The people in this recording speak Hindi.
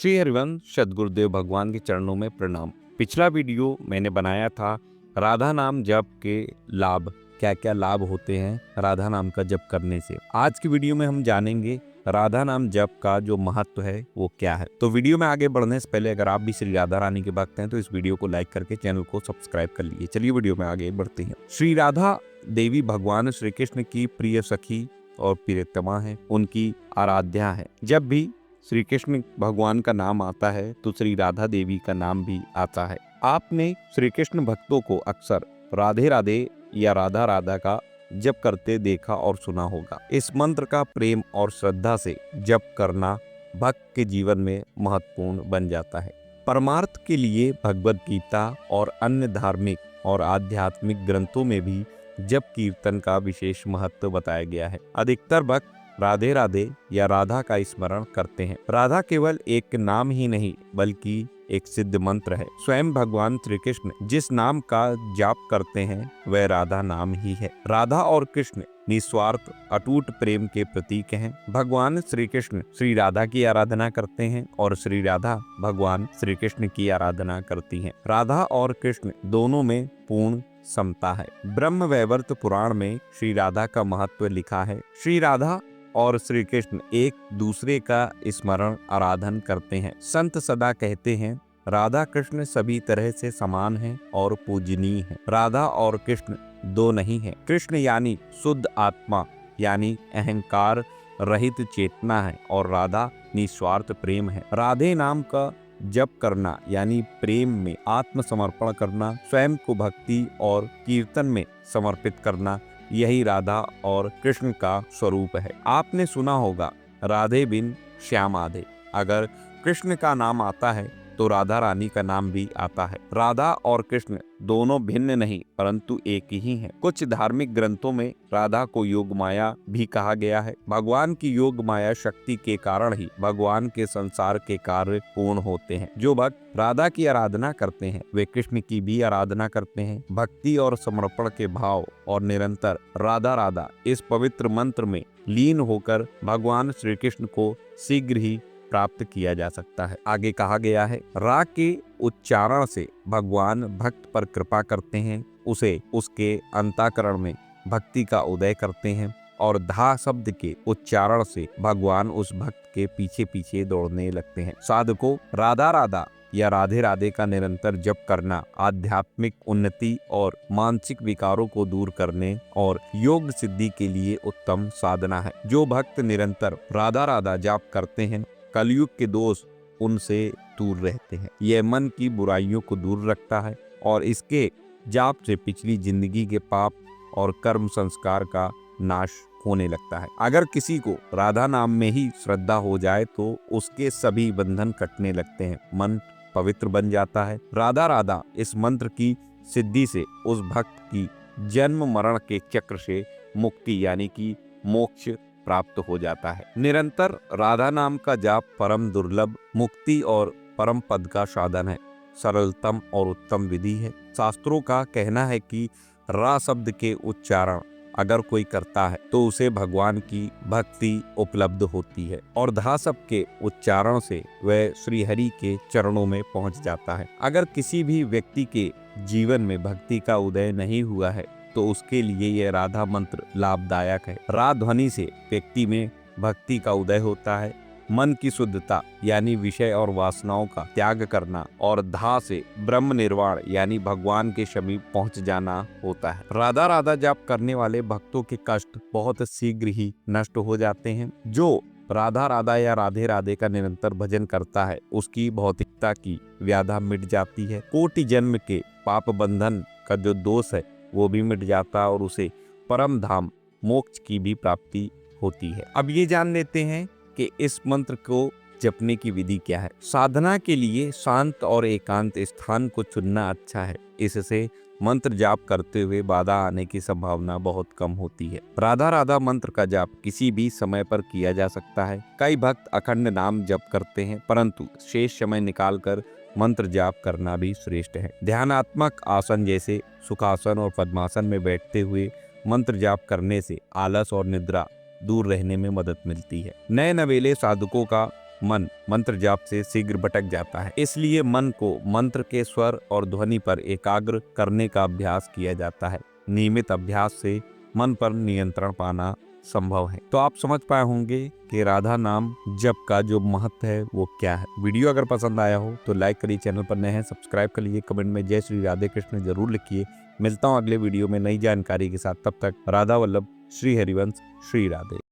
श्री हरिवंश सद्गुरुदेव भगवान के चरणों में प्रणाम। पिछला वीडियो मैंने बनाया था राधा नाम जप के लाभ, क्या क्या लाभ होते हैं राधा नाम का जप करने से। आज की वीडियो में हम जानेंगे राधा नाम जप का जो महत्व है वो क्या है। तो वीडियो में आगे बढ़ने से पहले अगर आप भी श्री राधा रानी के भक्त हैं तो इस वीडियो को लाइक करके चैनल को सब्सक्राइब कर लीजिए। चलिए वीडियो में आगे बढ़ते हैं। श्री राधा देवी भगवान श्री कृष्ण की प्रिय सखी और प्रियतमा है, उनकी आराध्या है। जब भी श्री कृष्ण भगवान का नाम आता है तो श्री राधा देवी का नाम भी आता है। आपने श्री कृष्ण भक्तों को अक्सर राधे राधे या राधा राधा का जप करते देखा और सुना होगा। इस मंत्र का प्रेम और श्रद्धा से जप करना भक्त के जीवन में महत्वपूर्ण बन जाता है। परमार्थ के लिए भगवद गीता और अन्य धार्मिक और आध्यात्मिक ग्रंथों में भी जप कीर्तन का विशेष महत्व बताया गया है। अधिकतर भक्त राधे राधे या राधा का स्मरण करते हैं। राधा केवल एक नाम ही नहीं बल्कि एक सिद्ध मंत्र है। स्वयं भगवान श्री कृष्ण जिस नाम का जाप करते हैं वह राधा नाम ही है। राधा और कृष्ण निस्वार्थ अटूट प्रेम के प्रतीक हैं। भगवान श्री कृष्ण श्री राधा की आराधना करते हैं और श्री राधा भगवान श्री कृष्ण की आराधना करती हैं। राधा और कृष्ण दोनों में पूर्ण समता है। ब्रह्म वैवर्त पुराण में श्री राधा का महत्व लिखा है। श्री राधा और श्री कृष्ण एक दूसरे का स्मरण आराधन करते हैं। संत सदा कहते हैं राधा कृष्ण सभी तरह से समान हैं और पूजनीय हैं। राधा और कृष्ण दो नहीं हैं। कृष्ण यानी शुद्ध आत्मा यानी अहंकार रहित चेतना है और राधा निस्वार्थ प्रेम है। राधे नाम का जप करना यानी प्रेम में आत्मसमर्पण करना, स्वयं को भक्ति और कीर्तन में समर्पित करना, यही राधा और कृष्ण का स्वरूप है। आपने सुना होगा राधे बिन श्याम आधे। अगर कृष्ण का नाम आता है तो राधा रानी का नाम भी आता है। राधा और कृष्ण दोनों भिन्न नहीं परंतु एक ही हैं। कुछ धार्मिक ग्रंथों में राधा को योग माया भी कहा गया है। भगवान की योग माया शक्ति के कारण ही भगवान के संसार के कार्य पूर्ण होते हैं। जो भक्त राधा की आराधना करते हैं वे कृष्ण की भी आराधना करते हैं। भक्ति और समर्पण के भाव और निरंतर राधा राधा इस पवित्र मंत्र में लीन होकर भगवान श्री कृष्ण को शीघ्र ही प्राप्त किया जा सकता है। आगे कहा गया है राग के उच्चारण से भगवान भक्त पर कृपा करते हैं, उसे उसके अंतःकरण में भक्ति का उदय करते हैं और धा शब्द के उच्चारण से भगवान उस भक्त के पीछे पीछे दौड़ने लगते हैं। साधकों राधा राधा या राधे राधे का निरंतर जप करना आध्यात्मिक उन्नति और मानसिक विकारों को दूर करने और योग सिद्धि के लिए उत्तम साधना है। जो भक्त निरंतर राधा राधा जाप करते हैं कलयुग के दोष उनसे दूर रहते हैं। यह मन की बुराइयों को दूर रखता है और इसके जाप से पिछली जिंदगी के पाप और कर्म संस्कार का नाश होने लगता है। अगर किसी को राधा नाम में ही श्रद्धा हो जाए तो उसके सभी बंधन कटने लगते हैं, मन पवित्र बन जाता है। राधा राधा इस मंत्र की सिद्धि से उस भक्त की जन्म मरण के चक्र से मुक्ति यानी कि मोक्ष प्राप्त हो जाता है। निरंतर राधा नाम का जाप परम दुर्लभ मुक्ति और परम पद का साधन है। सरलतम और उत्तम विधि है। शास्त्रों का कहना है कि रा शब्द के उच्चारण अगर कोई करता है तो उसे भगवान की भक्ति उपलब्ध होती है और धा शब्द के उच्चारण से वह श्री हरि के चरणों में पहुंच जाता है। अगर किसी भी व्यक्ति के जीवन में भक्ति का उदय नहीं हुआ है तो उसके लिए यह राधा मंत्र लाभदायक है। रा ध्वनि से व्यक्ति में भक्ति का उदय होता है। मन की शुद्धता यानी विषय और वासनाओं का त्याग करना और धा से ब्रह्म निर्वाण यानी भगवान के समीप पहुंच जाना होता है। राधा राधा जाप करने वाले भक्तों के कष्ट बहुत शीघ्र ही नष्ट हो जाते हैं। जो राधा राधा या राधे राधे का निरंतर भजन करता है उसकी भौतिकता की व्याधा मिट जाती है। कोटि जन्म के पाप बंधन का जो दोष है वो भी मिट जाता और उसे परम धाम मोक्ष की भी प्राप्ति होती है। अब ये जान लेते हैं कि इस मंत्र को जपने की विधि क्या है। साधना के लिए शांत और एकांत स्थान को चुनना अच्छा है। इससे मंत्र जाप करते हुए बाधा आने की संभावना बहुत कम होती है। राधा राधा मंत्र का जाप किसी भी समय पर किया जा सकता है। कई भक्त अखंड नाम जप करते हैं परंतु शेष समय निकालकर मंत्र जाप करना भी श्रेष्ठ है। ध्यानात्मक आसन जैसे सुखासन और पद्मासन में बैठते हुए मंत्र जाप करने से आलस और निद्रा दूर रहने में मदद मिलती है। नए नवेले साधकों का मन मंत्र जाप से शीघ्र भटक जाता है। इसलिए मन को मंत्र के स्वर और ध्वनि पर एकाग्र करने का अभ्यास किया जाता है। नियमित अभ्यास से मन पर नियंत्रण पाना संभव है। तो आप समझ पाए होंगे कि राधा नाम जप का जो महत्व है वो क्या है। वीडियो अगर पसंद आया हो तो लाइक करिए, चैनल पर नए हैं सब्सक्राइब कर लीजिए, कमेंट में जय श्री राधे कृष्ण जरूर लिखिए। मिलता हूँ अगले वीडियो में नई जानकारी के साथ, तब तक राधा वल्लभ, श्री हरिवंश, श्री राधे।